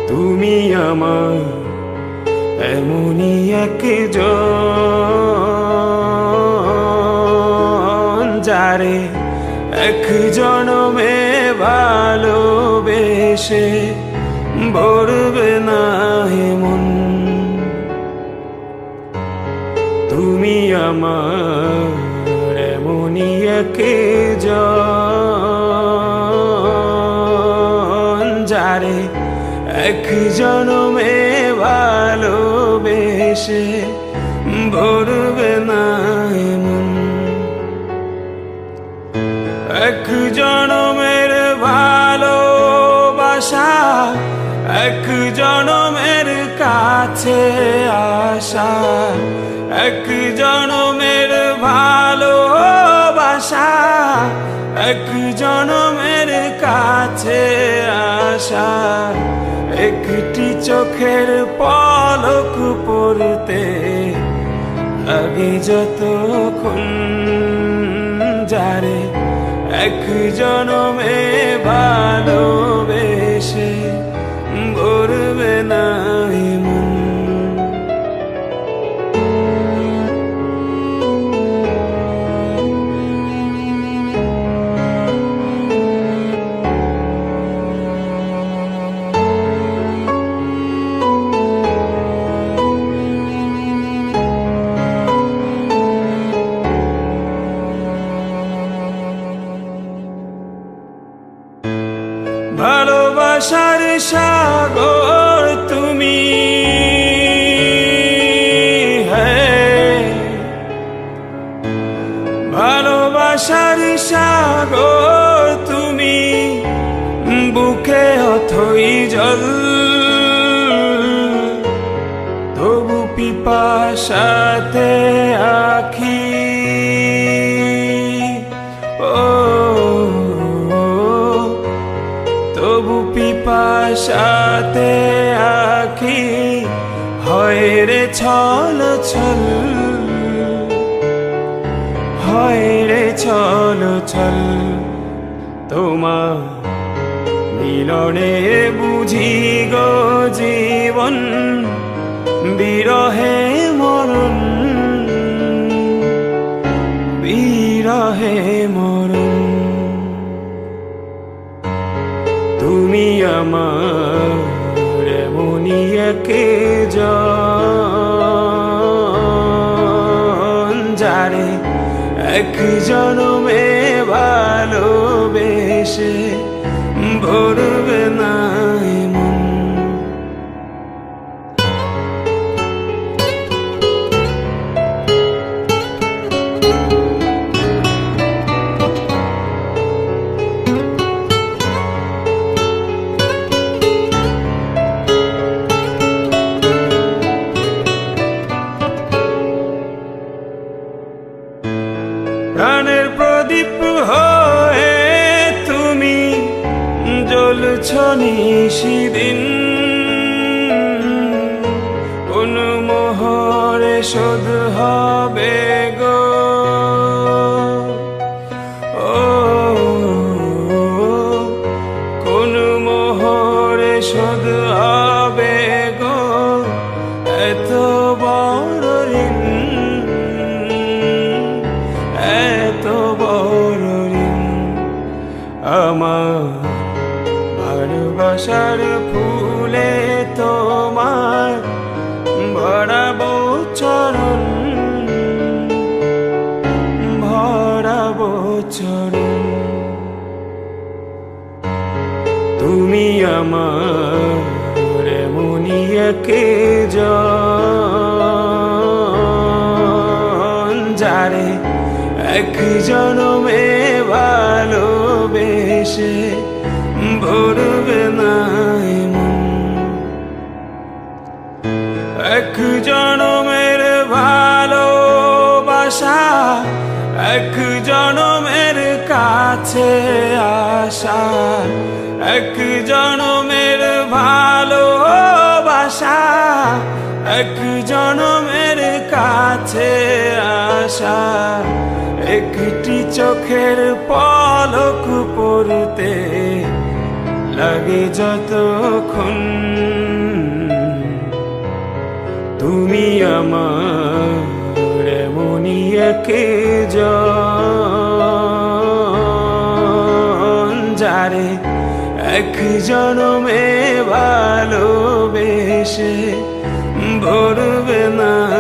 তুমি আমার এমনই একজন, যারে এক জনমে ভালোবেসে ভরবে না মন। তুমি আমার এমনই একজন, যারে এক জনমে ভালোবেসে ভরবে না মন। এক জনমের ভালোবাসা, এক জনমের কাছে আসা, এক জনমের ভালোবাসা, এক জনমের কাছে আসা। একটি চোখের পলক পড়তে লাগে যতক্ষণ, যারে এক জনমে ভালোবেসে ভরবে না মন। ভালোবাসার সাগর তুমি, ভালোবাসার সাগর তুমি, বুকে অথই জল, তবু পিপাসাতে আখি। তবু পিপাসাতে আখি হয় রে ছল ছল, হয় রে ছল ছল। তোমার মিলনে বুঝি গো জীবন, বিরহে মরণ, বিরহে মরণ। তুমি আমার এমনই একজন, যারে এক জনমে ভালোবেসে ভরবে না মন। প্রাণের প্রদীপ হয়ে তুমি জ্বলছ নিশিদিন, কোন মোহরে শোধ হবে গো। ও কোন মোহরে শোধ হবে গো, এত বড় ঋণ, এত বড় ঋণ। আমার ভালোবাসার ফুলে তোমার ভরাবো চরণ, ভরাবো চরণ। তুমি আমার এমনই একজন, যারে এক জনমে ভালোবেসে ভরবে না মন। এক জনমের ভালোবাসা, এক জনমের কাছে আসা, এক জনমের ভালোবাসা, এক জনমের কাছে আসা। একটি চোখের পলক পড়তে লাগে লাগে যতক্ষণ তুমি আমার এমনই একজন, যারে এক জনমে ভালোবেসে ভরবে না